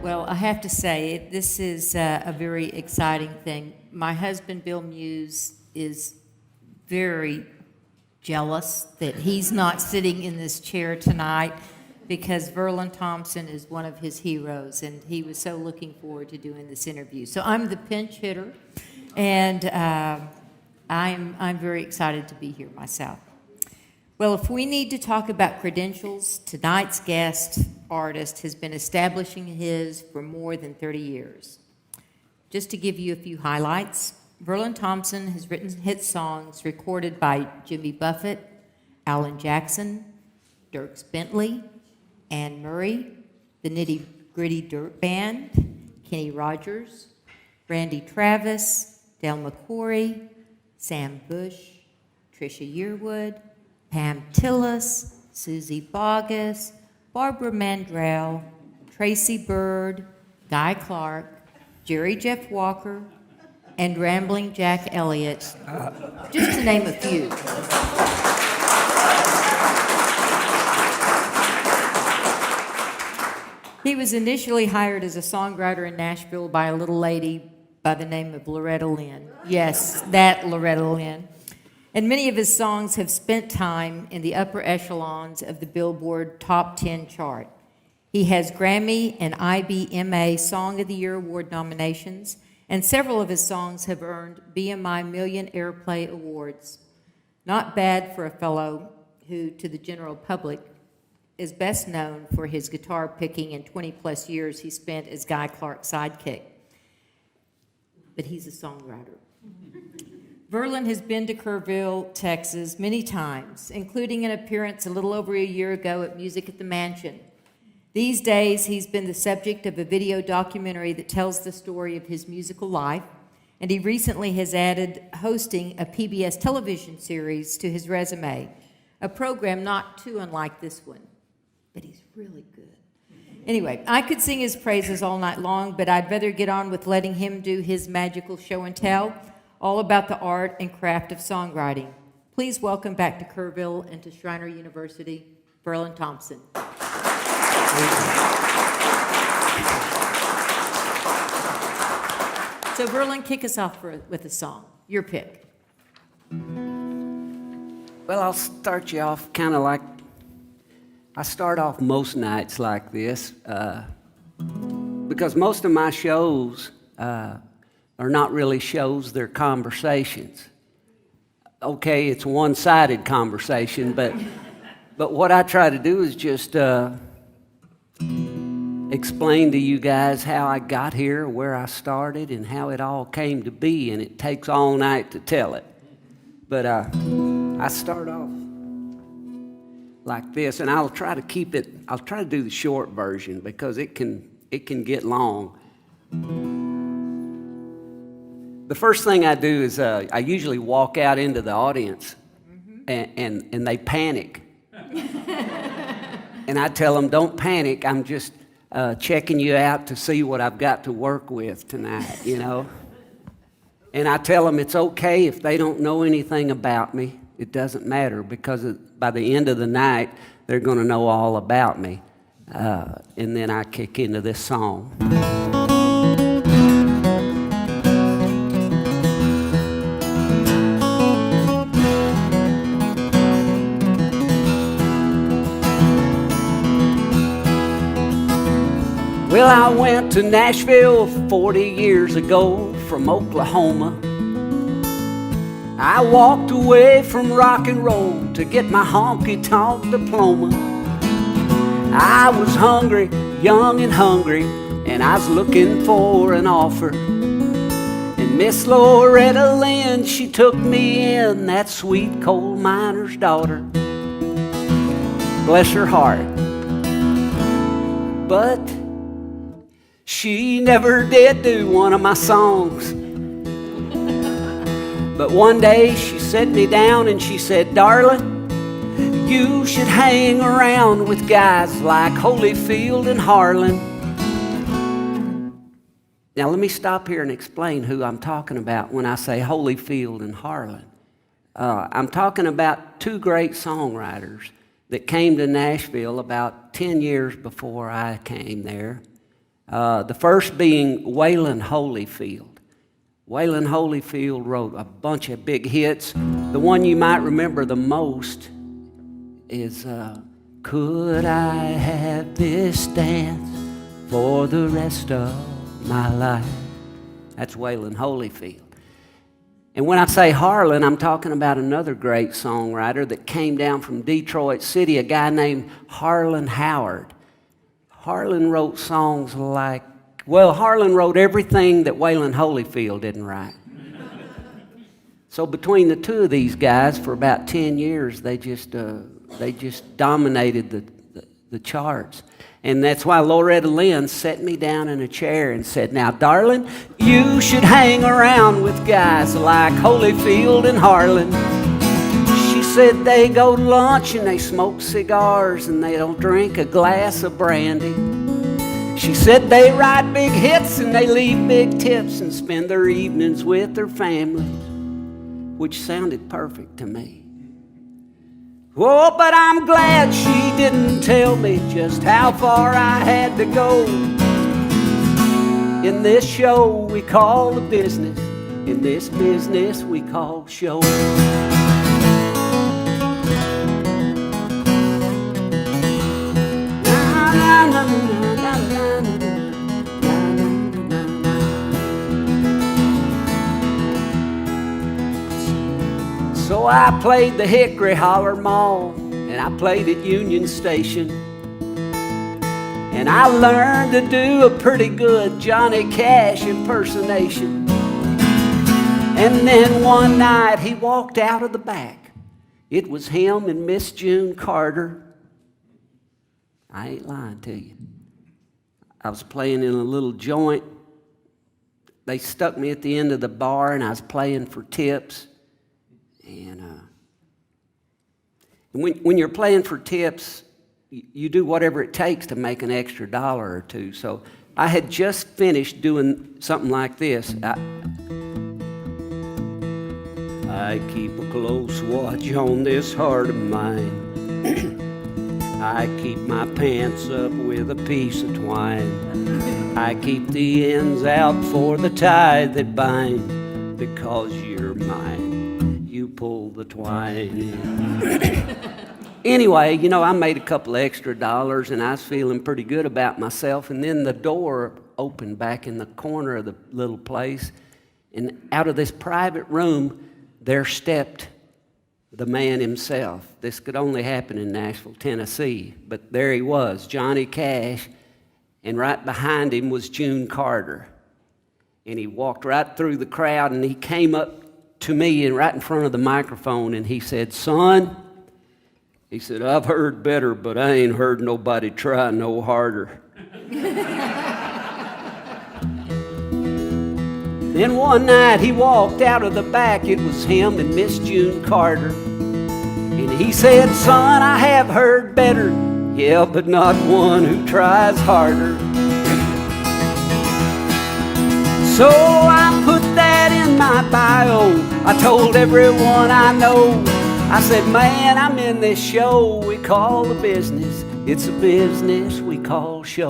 Well, I have to say, this is a very exciting thing. My husband, Bill Muse, is very jealous that he's not sitting in this chair tonight because Verlon Thompson is one of his heroes, and he was so looking forward to doing this interview. So I'm the pinch hitter, and I'm very excited to be here myself. Well, if we need to talk about credentials, tonight's guest artist has been establishing his for more than 30 years. Just to give you a few highlights, Verlon Thompson has written hit songs recorded by Jimmy Buffett, Alan Jackson, Dierks Bentley, Anne Murray, the Nitty Gritty Dirt Band, Kenny Rogers, Randy Travis, Del McCoury, Sam Bush, Trisha Yearwood, Pam Tillis, Susie Bogus, Barbara Mandrell, Tracy Bird, Guy Clark, Jerry Jeff Walker, and Rambling Jack Elliott, just to name a few. He was initially hired as a songwriter in Nashville by a little lady by the name of Loretta Lynn. Yes, that Loretta Lynn. And many of his songs have spent time in the upper echelons of the Billboard Top 10 chart. He has Grammy and IBMA Song of the Year Award nominations, and several of his songs have earned BMI Million Airplay Awards. Not bad for a fellow who, to the general public, is best known for his guitar picking and 20-plus years he spent as Guy Clark's sidekick. But he's a songwriter. Verlon has been to Kerrville, Texas many times, including an appearance a little over a year ago at Music at the Mansion. These days, he's been the subject of a video documentary that tells the story of his musical life, and he recently has added hosting a PBS television series to his resume, a program not too unlike this one, but he's really good. Anyway, I could sing his praises all night long, but I'd rather get on with letting him do his magical show and tell, all about the art and craft of songwriting. Please welcome back to Kerrville and to Schreiner University, Verlon Thompson. So Verlon, kick us off with a song, your pick. Well, I'll start you off kind of like, I start off most nights like this, because most of my shows are not really shows, they're conversations. Okay, it's a one-sided conversation, but what I try to do is just explain to you guys how I got here, where I started, and how it all came to be, and it takes all night to tell it. But I start off like this, and I'll try to do the short version because it can get long. The first thing I do is I usually walk out into the audience, and they panic. And I tell them, don't panic, I'm just checking you out to see what I've got to work with tonight, you know. And I tell them it's okay if they don't know anything about me. It doesn't matter because by the end of the night, they're going to know all about me. And then I kick into this song. Well, I went to Nashville 40 years ago from Oklahoma. I walked away from rock and roll to get my honky-tonk diploma. I was hungry, young and hungry, and I was looking for an offer. And Miss Loretta Lynn, she took me in, that sweet coal miner's daughter. Bless her heart. But she never did do one of my songs. But one day she sat me down and she said, darling, you should hang around with guys like Holyfield and Harlan. Now let me stop here and explain who I'm talking about when I say Holyfield and Harlan. I'm talking about two great songwriters that came to Nashville about 10 years before I came there. The first being Waylon Holyfield. Waylon Holyfield wrote a bunch of big hits. The one you might remember the most is Could I Have This Dance for the Rest of My Life? That's Waylon Holyfield. And when I say Harlan, I'm talking about another great songwriter that came down from Detroit City, a guy named Harlan Howard. Harlan wrote songs like, well, Harlan wrote everything that Waylon Holyfield didn't write. So between the two of these guys, for about 10 years, they just dominated the charts. And that's why Loretta Lynn set me down in a chair and said, now, darling, you should hang around with guys like Holyfield and Harlan. She said they go to lunch and they smoke cigars and they don't drink a glass of brandy. She said they write big hits and they leave big tips and spend their evenings with their families, which sounded perfect to me. Oh, but I'm glad she didn't tell me just how far I had to go. In this show we call the business, in this business we call show. So I played the Hickory Holler Mall, and I played at Union Station. And I learned to do a pretty good Johnny Cash impersonation. And then one night he walked out of the back. It was him and Miss June Carter. I ain't lying to you. I was playing in a little joint. They stuck me at the end of the bar, and I was playing for tips. And when you're playing for tips, you do whatever it takes to make an extra $1 or $2. So I had just finished doing something like this. I keep a close watch on this heart of mine. I keep my pants up with a piece of twine. I keep the ends out for the tie that binds. Because you're mine, you pull the twine. Anyway, you know, I made a couple extra dollars and I was feeling pretty good about myself. And then the door opened back in the corner of the little place. And out of this private room, there stepped the man himself. This could only happen in Nashville, Tennessee. But there he was, Johnny Cash. And right behind him was June Carter. And he walked right through the crowd and he came up to me and right in front of the microphone and he said, son, he said, I've heard better, but I ain't heard nobody try no harder. Then one night he walked out of the back. It was him and Miss June Carter. And he said, son, I have heard better. Yeah, but not one who tries harder. So I put that in my bio. I told everyone I know. I said, man, I'm in this show we call the business. It's a business we call show.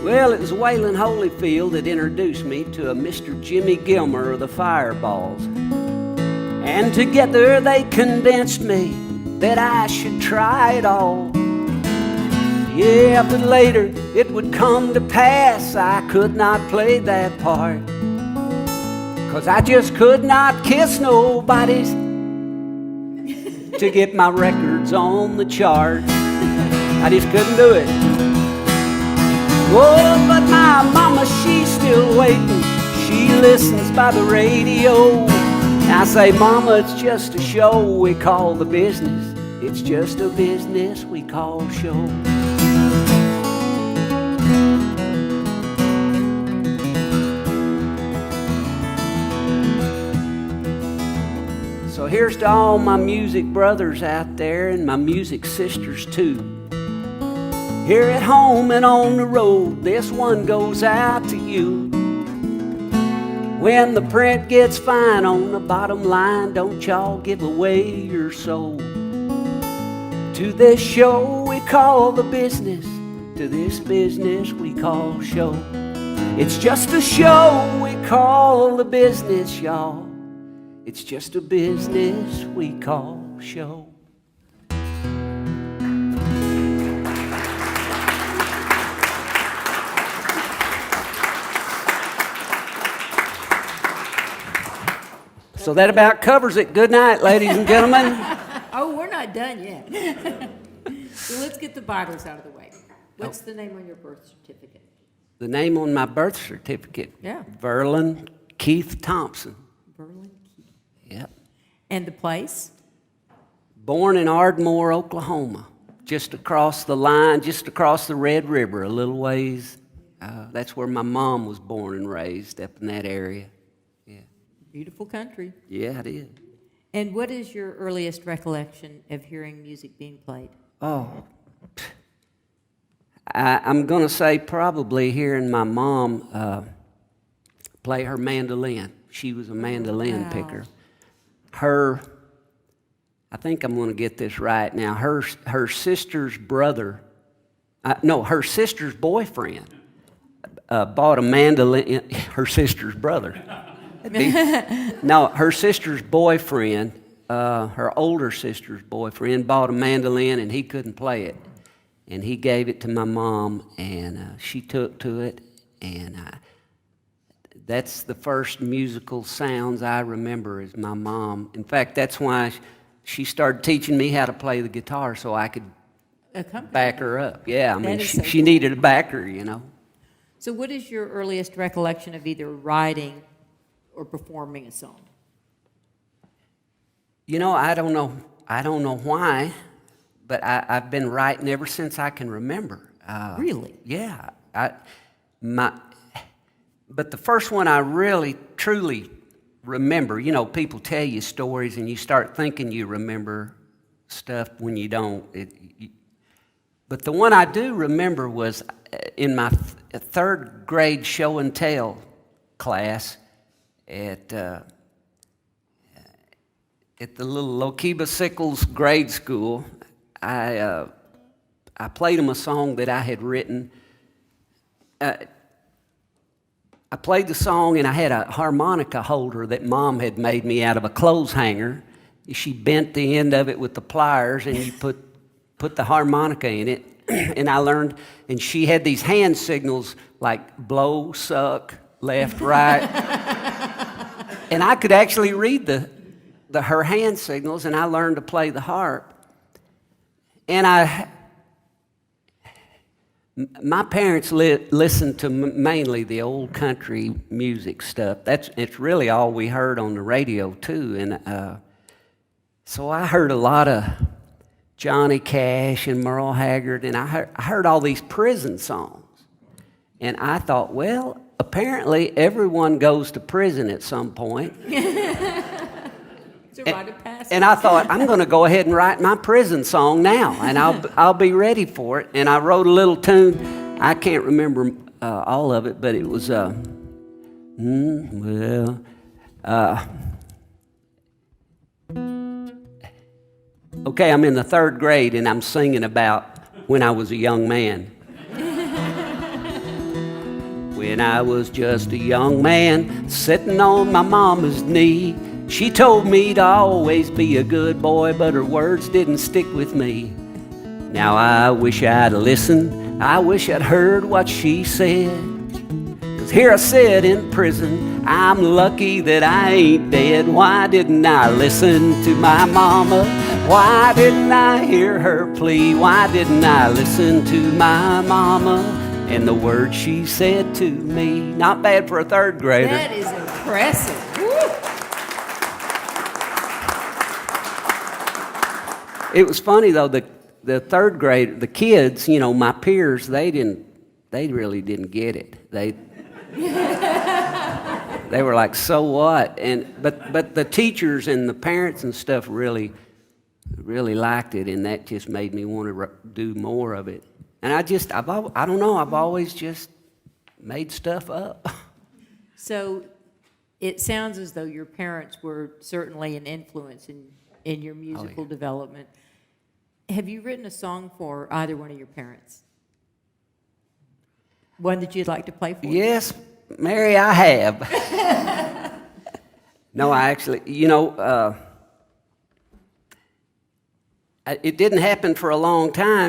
Well, it was Waylon Holyfield that introduced me to a Mr. Jimmy Gilmer of the Fireballs. And together they convinced me that I should try it all. Yeah, but later it would come to pass I could not play that part. 'Cause I just could not kiss nobody's to get my records on the chart. I just couldn't do it. Oh, but my mama, she's still waiting. She listens by the radio. I say, mama, it's just a show we call the business. It's just a business we call show. So So here's to all my music brothers out there and my music sisters too. Here at home and on the road, this one goes out to you. When the print gets fine on the bottom line, don't y'all give away your soul to this show we call the business, to this business we call show. It's just a show we call the business, y'all. It's just a business we call show. So that about covers it. Good night, ladies and gentlemen. Oh, we're not done yet. So let's get the vitals out of the way. What's the name on your birth certificate? The name on my birth certificate? Yeah. Verlon Keith Thompson. Verlon Keith. Yep. And the place? Born in Ardmore, Oklahoma. Just across the line, just across the Red River, a little ways. That's where my mom was born and raised, up in that area. Yeah. Beautiful country. Yeah, it is. And what is your earliest recollection of hearing music being played? Oh, I'm going to say probably hearing my mom play her mandolin. She was a mandolin picker. I think I'm going to get this right now, her sister's brother, her sister's boyfriend bought a mandolin, her sister's brother. No, her sister's boyfriend, her older sister's boyfriend, bought a mandolin and he couldn't play it. And he gave it to my mom, and she took to it, and that's the first musical sounds I remember is my mom. In fact, that's why she started teaching me how to play the guitar so I could back her up. Yeah, I mean, she needed a backer, you know. So what is your earliest recollection of either writing or performing a song? You know, I don't know why, but I've been writing ever since I can remember. Really? Yeah. But the first one I really, truly remember, you know, people tell you stories and you start thinking you remember stuff when you don't. But the one I do remember was in my third grade show and tell class at the little Lokiba Sickles grade school. I played them a song that I had written. I played the song, and I had a harmonica holder that Mom had made me out of a clothes hanger. She bent the end of it with the pliers, and you put the harmonica in it. And I learned, and she had these hand signals like blow, suck, left, right. And I could actually read her hand signals, and I learned to play the harp. And my parents listened to mainly the old country music stuff. It's really all we heard on the radio too. And so I heard a lot of Johnny Cash and Merle Haggard, and I heard all these prison songs. And I thought, well, apparently everyone goes to prison at some point. And I thought, I'm going to go ahead and write my prison song now, and I'll be ready for it. And I wrote a little tune. I can't remember all of it, but it was okay. I'm in the third grade, and I'm singing about when I was a young man. When I was just a young man, sitting on my mama's knee. She told me to always be a good boy, but her words didn't stick with me. Now I wish I'd listened, I wish I'd heard what she said. 'Cause here I sit in prison, I'm lucky that I ain't dead. Why didn't I listen to my mama? Why didn't I hear her plea? Why didn't I listen to my mama and the words she said to me? Not bad for a third grader. That is impressive. It was funny though, the third grade, the kids, you know, my peers, they really didn't get it. They were like, so what? But the teachers and the parents and stuff really liked it, and that just made me want to do more of it. And I don't know, I've always just made stuff up. So it sounds as though your parents were certainly an influence in your musical development. Have you written a song for either one of your parents? One that you'd like to play for? Yes, Mary, I have. No, I actually, it didn't happen for a long time.